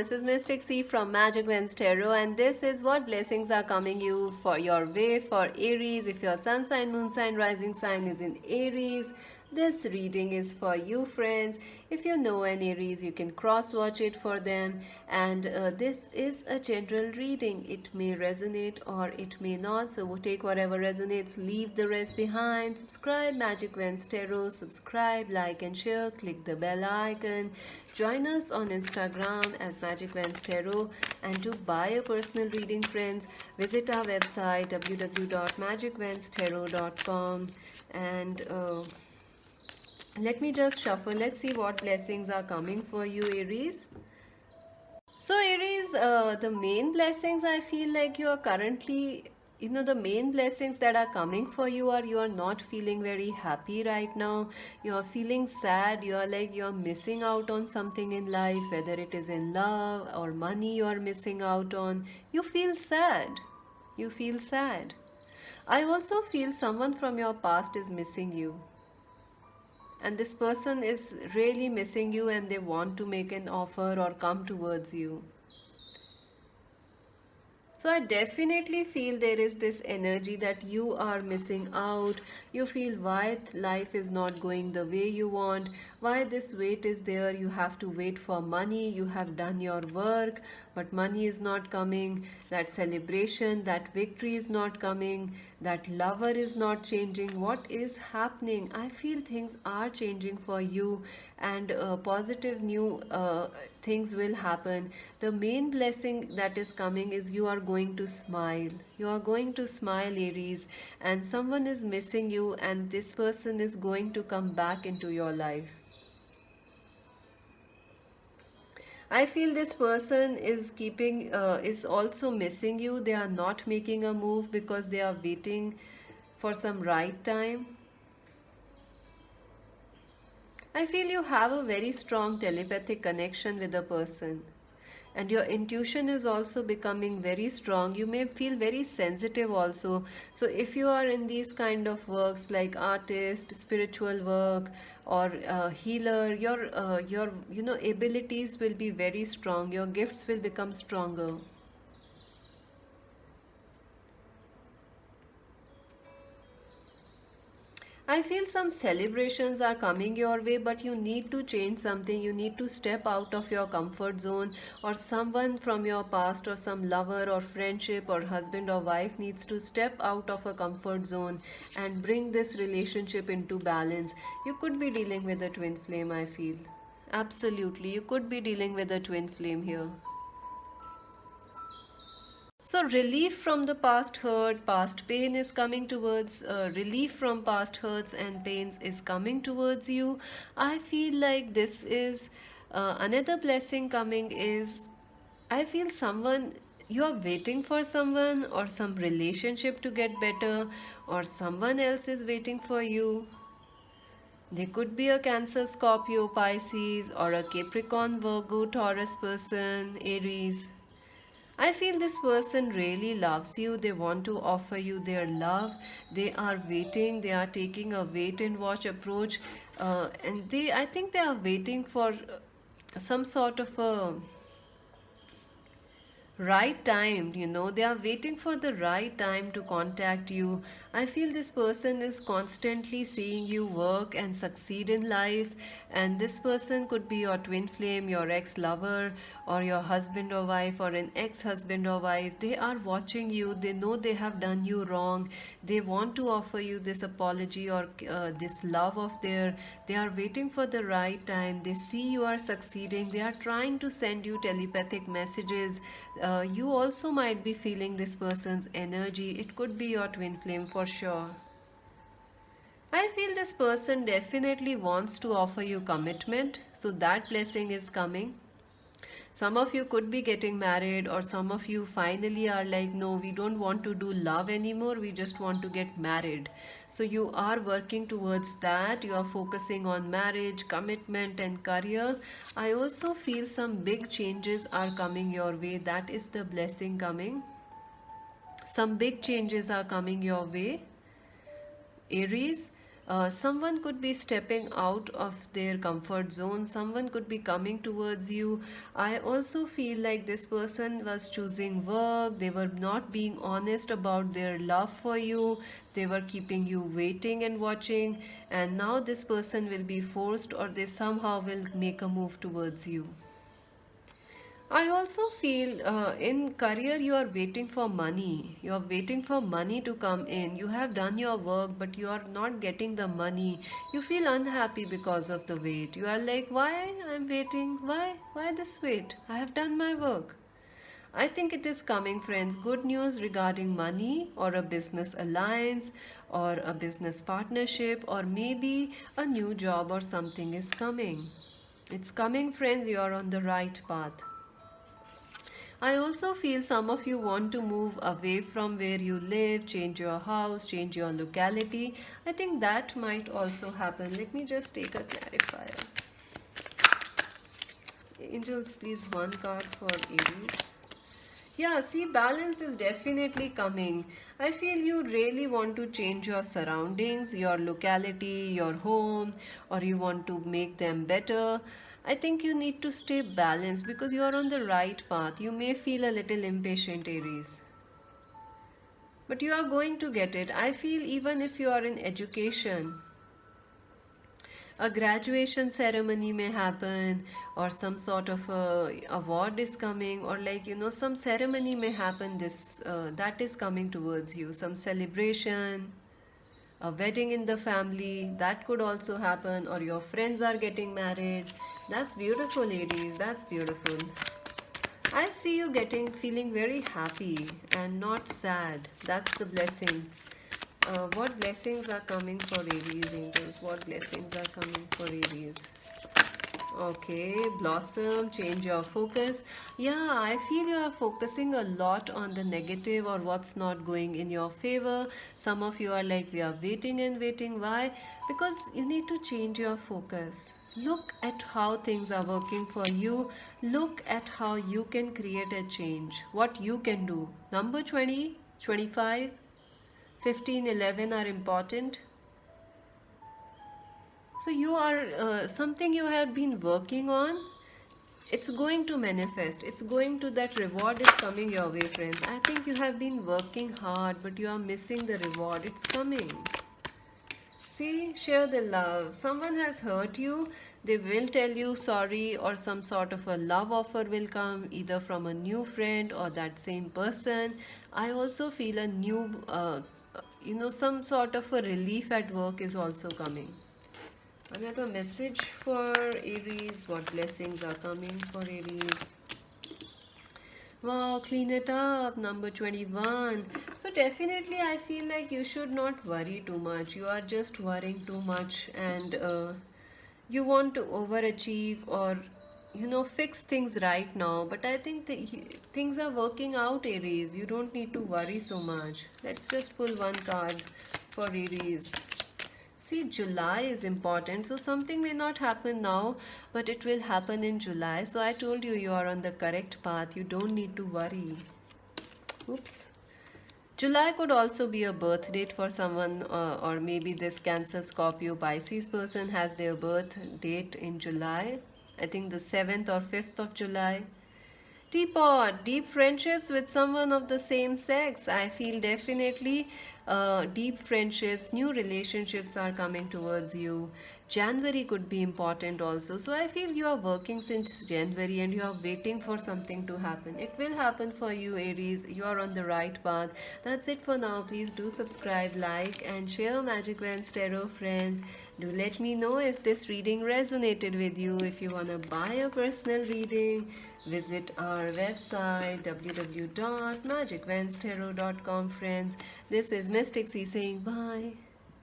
this is Mystic C from Magic Winds Tarot, and this is what blessings are coming you for your way for Aries. If your sun sign, moon sign, rising sign is in Aries, this reading is for you, friends. If you know an Aries, you can cross watch it for them. And this is a general reading. It may resonate or it may not. So take whatever resonates, leave the rest behind. Subscribe Magic Winds Tarot. Subscribe, like, and share. Click the bell icon. Join us on Instagram as Magic Winds Tarot. And to buy a personal reading, friends, visit our website www.magicwindstarot.com. And let me just shuffle. Let's see what blessings are coming for you, Aries. So, Aries, the main blessings I feel like you are currently, the main blessings that are coming for you are you are not feeling very happy right now. You are feeling sad. You are like you are missing out on something in life, whether it is in love or money you are missing out on. You feel sad. You feel sad. I also feel someone from your past is missing you, and this person is really missing you and they want to make an offer or come towards you. So I definitely feel there is this energy that you are missing out. You feel why life is not going the way you want, why this wait is there. You have to wait for money. You have done your work, but money is not coming. That celebration, that victory is not coming. That lover is not changing. What is happening? I feel things are changing for you, and positive new things will happen. The main blessing that is coming is you are going to smile. You are going to smile, Aries, and someone is missing you, and this person is going to come back into your life. I feel this person is also missing you. They are not making a move because they are waiting for some right time. I feel you have a very strong telepathic connection with a person, and your intuition is also becoming very strong. You may feel very sensitive also. So if you are in these kind of works like artist, spiritual work, or healer, your abilities will be very strong. Your gifts will become stronger. I feel some celebrations are coming your way, but you need to change something. You need to step out of your comfort zone, or someone from your past, or some lover, or friendship, or husband or wife needs to step out of a comfort zone and bring this relationship into balance. You could be dealing with a twin flame, I feel. Absolutely. You could be dealing with a twin flame here. So relief from the past hurt, past pain is coming towards, relief from past hurts and pains is coming towards you. I feel like this is another blessing coming is, I feel someone, you are waiting for someone or some relationship to get better, or someone else is waiting for you. They could be a Cancer, Scorpio, Pisces, or a Capricorn, Virgo, Taurus person, Aries. I feel this person really loves you. They want to offer you their love. They are waiting. They are taking a wait and watch approach, and I think they are waiting for some sort of a right time. They are waiting for the right time to contact you. I feel this person is constantly seeing you work and succeed in life, and this person could be your twin flame, your ex-lover, or your husband or wife, or an ex-husband or wife. They are watching you. They know they have done you wrong. They want to offer you this apology or this love of their. They are waiting for the right time. They see you are succeeding. They are trying to send you telepathic messages. You also might be feeling this person's energy. It could be your twin flame for sure. I feel this person definitely wants to offer you commitment, so that blessing is coming. Some of you could be getting married, or some of you finally are like, no, we don't want to do love anymore, we just want to get married. So you are working towards that. You are focusing on marriage, commitment, and career. I also feel some big changes are coming your way. That is the blessing coming. Some big changes are coming your way, Aries. Someone could be stepping out of their comfort zone, someone could be coming towards you. I also feel like this person was choosing work, they were not being honest about their love for you, they were keeping you waiting and watching, and now this person will be forced, or they somehow will make a move towards you. I also feel in career you are waiting for money. You are waiting for money to come in. You have done your work, but you are not getting the money. You feel unhappy because of the wait. You are like, why I'm waiting? Why? Why this wait? I have done my work. I think it is coming, friends. Good news regarding money, or a business alliance, or a business partnership, or maybe a new job or something is coming. It's coming, friends. You are on the right path. I also feel some of you want to move away from where you live, change your house, change your locality. I think that might also happen. Let me just take a clarifier. Angels, please, one card for Aries. Yeah, see, balance is definitely coming. I feel you really want to change your surroundings, your locality, your home, or you want to make them better. I think you need to stay balanced because you are on the right path. You may feel a little impatient, Aries, but you are going to get it. I feel even if you are in education, a graduation ceremony may happen, or some sort of a award is coming, or like some ceremony may happen, this that is coming towards you, some celebration, a wedding in the family, that could also happen, or your friends are getting married. That's beautiful, ladies, that's beautiful. I see you getting feeling very happy and not sad. That's the blessing. What blessings are coming for Aries, angels? What blessings are coming for Aries? Okay, blossom, change your focus. Yeah, I feel you are focusing a lot on the negative or what's not going in your favor. Some of you are like, we are waiting and waiting. Why? Because you need to change your focus. Look at how things are working for you. Look at how you can create a change. What you can do. Number 20, 25, 15, 11 are important. So you are something you have been working on, it's going to manifest, it's going to, that reward is coming your way, friends. I think you have been working hard but you are missing the reward. It's coming. See, share the love. Someone has hurt you, they will tell you sorry, or some sort of a love offer will come either from a new friend or that same person. I also feel a new some sort of a relief at work is also coming. Another message for Aries. What blessings are coming for Aries? Wow, clean it up. Number 21. So definitely I feel like you should not worry too much. You are just worrying too much, and you want to overachieve, or fix things right now. But I think things are working out, Aries. You don't need to worry so much. Let's just pull one card for Aries. See, July is important. So something may not happen now, but it will happen in July. So I told you, you are on the correct path. You don't need to worry. Oops. July could also be a birth date for someone, or maybe this Cancer, Scorpio, Pisces person has their birth date in July. I think the 7th or 5th of July. Teapot, deep friendships with someone of the same sex. I feel definitely deep friendships, new relationships are coming towards you. January could be important also. So I feel you are working since January and you are waiting for something to happen. It will happen for you, Aries. You are on the right path. That's it for now. Please do subscribe, like, and share Magic Vans Tarot, friends. Do let me know if this reading resonated with you. If you want to buy a personal reading, visit our website www.magicvanstarot.com, friends. This is Mystic C saying bye.